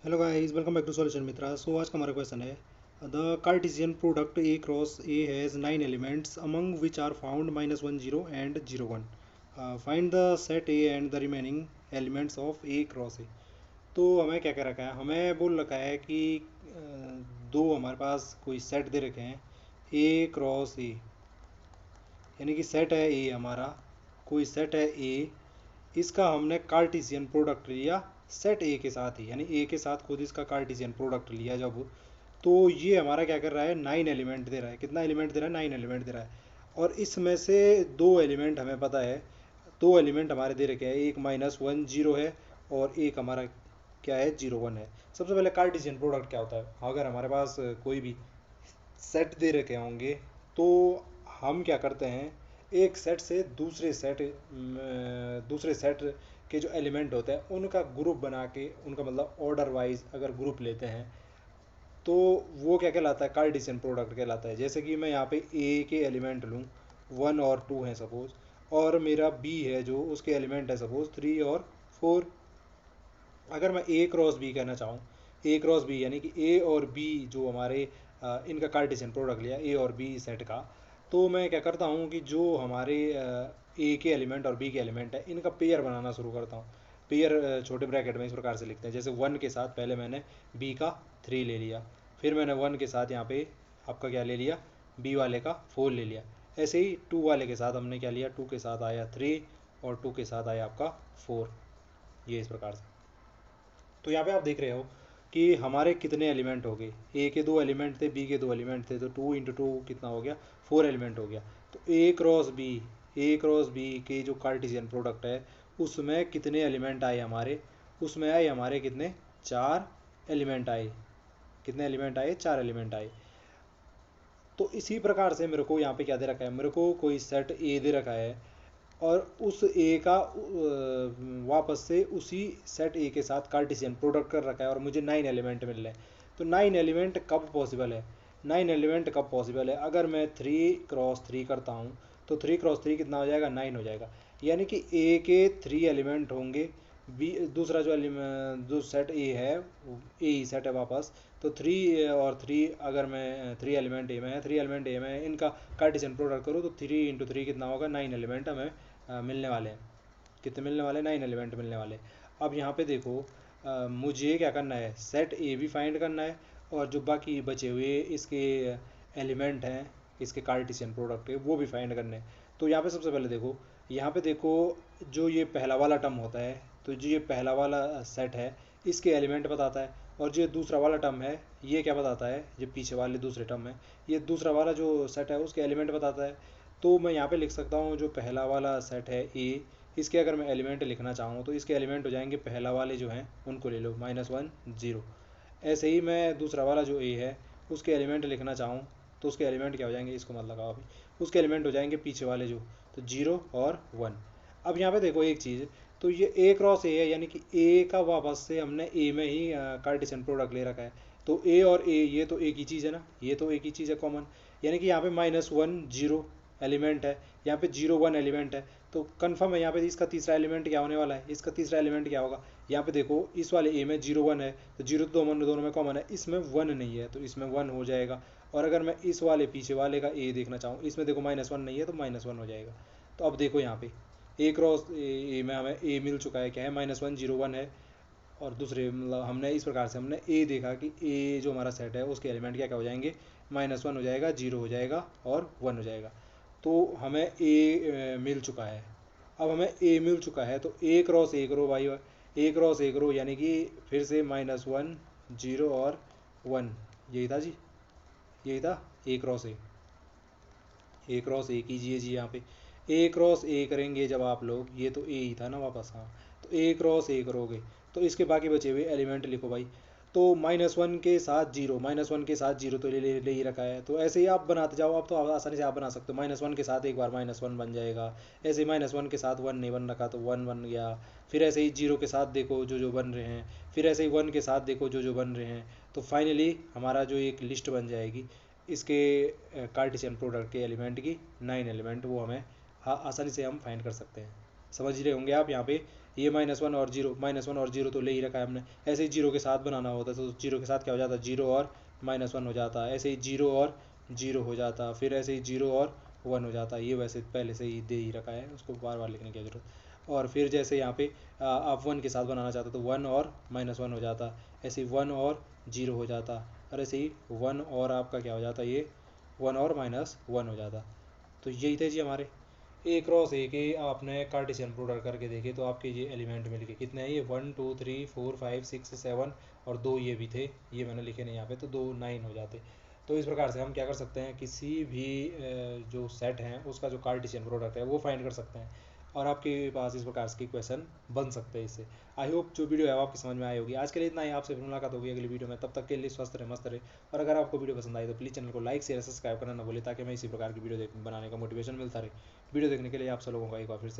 Hello guys, welcome back to solution Mitra. So आज का हमारा क्वेश्चन है, the Cartesian product A cross A has 9 elements among which are found -1 0 and 0 1। Find the set A and the remaining elements of A cross A. तो हमें क्या क्या रखा है, हमें बोल रखा है कि दो हमारे पास कोई सेट दे रखे हैं ए क्रॉस ए, यानी कि सेट है ए हमारा, कोई सेट है ए, इसका हमने कार्टेशियन प्रोडक्ट लिया सेट ए के साथ ही, यानी ए के साथ खुद इसका कार्टेशियन प्रोडक्ट लिया जब, तो ये हमारा क्या कर रहा है, 9 एलिमेंट दे रहा है। कितना एलिमेंट दे रहा है? 9 एलिमेंट दे रहा है। और इसमें से दो एलिमेंट हमें पता है, दो एलिमेंट हमारे दे रखे हैं, एक -1 0 है और एक हमारा क्या है, 0 1 है। सबसे पहले कार्टेशियन प्रोडक्ट क्या होता है, अगर हमारे पास कोई भी सेट दे रखे होंगे तो हम क्या करते हैं, एक सेट से दूसरे सेट के जो एलिमेंट होते हैं उनका ग्रुप बना के, उनका मतलब ऑर्डर वाइज अगर ग्रुप लेते हैं तो वो क्या कहलाता है, कार्टेशियन प्रोडक्ट कहलाता है। जैसे कि मैं यहाँ पे ए के एलिमेंट लूँ, 1 और 2 हैं सपोज, और मेरा बी है जो उसके एलिमेंट है सपोज 3 और 4। अगर मैं ए क्रॉस बी कहना चाहूँ, ए क्रॉस बी यानी कि ए और बी जो हमारे इनका कार्टेशियन प्रोडक्ट लिया ए और बी सेट का, तो मैं क्या करता हूँ कि जो हमारे ए के एलिमेंट और बी के एलिमेंट है इनका पेयर बनाना शुरू करता हूँ। पेयर छोटे ब्रैकेट में इस प्रकार से लिखते हैं, जैसे 1 के साथ पहले मैंने बी का 3 ले लिया, फिर मैंने 1 के साथ यहाँ पे आपका क्या ले लिया, बी वाले का 4 ले लिया। ऐसे ही 2 वाले के साथ हमने क्या लिया, 2 के साथ आया 3 और 2 के साथ आया आपका 4। ये इस प्रकार से। तो यहाँ पे आप देख रहे हो कि हमारे कितने एलिमेंट हो गए, ए के 2 एलिमेंट थे, बी के 2 एलिमेंट थे, तो 2 × 2 कितना हो गया, 4 एलिमेंट हो गया। तो ए क्रॉस बी के जो कार्टेशियन प्रोडक्ट है उसमें कितने एलिमेंट आए हमारे, उसमें आए हमारे कितने, 4 एलिमेंट आए। कितने एलिमेंट आए, 4 एलिमेंट आए। तो इसी प्रकार से मेरे को यहाँ पे क्या दे रखा है, मेरे को कोई सेट ए दे रखा है और उस ए का वापस से उसी सेट ए के साथ कार्टेशियन प्रोडक्ट कर रखा है और मुझे 9 एलिमेंट मिल रहे हैं। तो 9 एलिमेंट कब पॉसिबल है, 9 एलिमेंट कब पॉसिबल है, अगर मैं 3 × 3 करता हूँ तो 3 × 3 कितना हो जाएगा, 9 हो जाएगा। यानी कि ए के 3 एलिमेंट होंगे, बी दूसरा जो एलिमेंट जो सेट ए है ए ही सेट है वापस। तो 3 और 3, अगर मैं 3 एलिमेंट ए में है इनका कार्टेशियन प्रोडक्ट करूँ तो 3 × 3 कितना होगा, 9 एलिमेंट हमें मिलने वाले हैं। कितने मिलने वाले, 9 एलिमेंट मिलने वाले। अब यहाँ पे देखो, मुझे क्या करना है, सेट ए भी फाइंड करना है और जो बाकी बचे हुए इसके एलिमेंट हैं, इसके कार्टेशियन प्रोडक्ट के, वो भी फाइंड करने हैं। तो यहाँ पे सबसे पहले देखो, यहाँ पे देखो, जो ये पहला वाला टर्म होता है, तो जो ये पहला वाला सेट है इसके एलिमेंट बताता है, और जो दूसरा वाला टर्म है ये क्या बताता है, जो पीछे वाले दूसरे टर्म है ये दूसरा वाला जो सेट है उसके एलिमेंट बताता है। तो मैं यहाँ पे लिख सकता हूँ जो पहला वाला सेट है ए, इसके अगर मैं एलिमेंट लिखना चाहूँ तो इसके एलिमेंट हो जाएंगे, पहला वाले जो हैं उनको ले लो, -1 0। ऐसे ही मैं दूसरा वाला जो ए है उसके एलिमेंट लिखना चाहूँ तो उसके एलिमेंट क्या हो जाएंगे, इसको मत लगाओ अभी, उसके एलिमेंट हो जाएंगे पीछे वाले जो, तो 0 और 1। अब यहाँ पे देखो एक चीज़, तो ये ए क्रॉस ए है, यानी कि ए का वापस से हमने ए में ही कार्टेशियन प्रोडक्ट ले रखा है। तो ए और ए ये तो एक ही चीज़ है ना, ये तो एक ही चीज़ है कॉमन, यानी कि यहाँ पे -1 0 एलिमेंट है, यहाँ पे 0 1 एलिमेंट है। तो कन्फर्म है यहाँ पे इसका तीसरा एलिमेंट क्या होने वाला है, इसका तीसरा एलिमेंट क्या होगा। यहाँ पे देखो इस वाले ए में 0 1 है, तो 0 तो दोनों में कॉमन है, इसमें 1 नहीं है तो इसमें 1 हो जाएगा। और अगर मैं इस वाले पीछे वाले का ए देखना चाहूँ, इसमें देखो -1 नहीं है तो -1 हो जाएगा। तो अब देखो यहाँ पे ए क्रॉस ए में हमें ए मिल चुका है, क्या है, -1 0 1 है। और दूसरे मतलब हमने इस प्रकार से हमने ए देखा कि ए जो हमारा सेट है उसके एलिमेंट क्या क्या हो जाएंगे, -1 हो जाएगा, 0 हो जाएगा और 1 हो जाएगा। तो हमें ए मिल चुका है। अब हमें ए मिल चुका है तो ए क्रॉस ए करो भाई, ए क्रॉस ए करो, यानी कि फिर से -1 0 और 1, यही था जी, यही था ए क्रॉस ए कीजिए जी। यहाँ पे ए क्रॉस ए करेंगे जब आप लोग, ये तो ए ही था ना वापस, हाँ, तो ए क्रॉस ए करोगे तो इसके बाकी बचे हुए एलिमेंट लिखो भाई। तो -1 के साथ 0, -1 के साथ 0 तो ले ही रखा है, तो ऐसे ही आप बनाते जाओ। अब तो आसानी से आप बना सकते हो, -1 के साथ एक बार -1 बन जाएगा, ऐसे ही -1 के साथ 1 नहीं बन रखा तो 1 बन गया। फिर ऐसे ही 0 के साथ देखो जो जो बन रहे हैं, फिर ऐसे ही 1 के साथ देखो जो जो बन रहे हैं। तो फाइनली हमारा जो एक लिस्ट बन जाएगी इसके कार्टेशियन प्रोडक्ट के एलिमेंट की, 9 एलिमेंट, वो हमें आसानी से हम फाइंड कर सकते हैं। समझ रहे होंगे आप यहाँ पे ये -1 और 0 तो ले ही रखा है हमने। ऐसे ही 0 के साथ बनाना होता तो 0 के साथ क्या हो जाता, 0 और -1 हो जाता, ऐसे ही 0 और 0 हो जाता, फिर ऐसे ही 0 और 1 हो जाता। ये वैसे पहले से ही दे ही रखा है, उसको बार बार लिखने की जरूरत। और फिर जैसे यहाँ पे आप 1 के साथ बनाना चाहते तो 1 और -1 हो जाता, ऐसे ही 1 और 0 हो जाता, और ऐसे ही 1 और आपका क्या हो जाता, ये 1 और -1 हो जाता। तो यही थे जी हमारे ए क्रॉस ए के आपने कार्टेशियन प्रोडक्ट करके देखे तो आपके ये एलिमेंट मिल के कितने हैं, ये 1 2 3 4 5 6 7 और 2 ये भी थे, ये मैंने लिखे नहीं यहाँ पे, तो 2 9 हो जाते। तो इस प्रकार से हम क्या कर सकते हैं, किसी भी जो सेट हैं उसका जो कार्टेशियन प्रोडक्ट है वो फाइंड कर सकते हैं, और आपके पास इस प्रकार के क्वेश्चन बन सकते हैं इससे। आई होप जो वीडियो है वो आपकी समझ में आई होगी। आज के लिए इतना ही, आपसे फिर मुलाकात होगी अगली वीडियो में, तब तक के लिए स्वस्थ रहे, मस्त रहे। और अगर आपको वीडियो पसंद आई तो प्लीज़ चैनल को लाइक शेयर सब्सक्राइब करना ना भूलें, ताकि मैं इसी प्रकार की वीडियो बनाने का मोटिवेशन मिलता रहे। वीडियो देखने के लिए आप सब लोगों का एक बार फिर से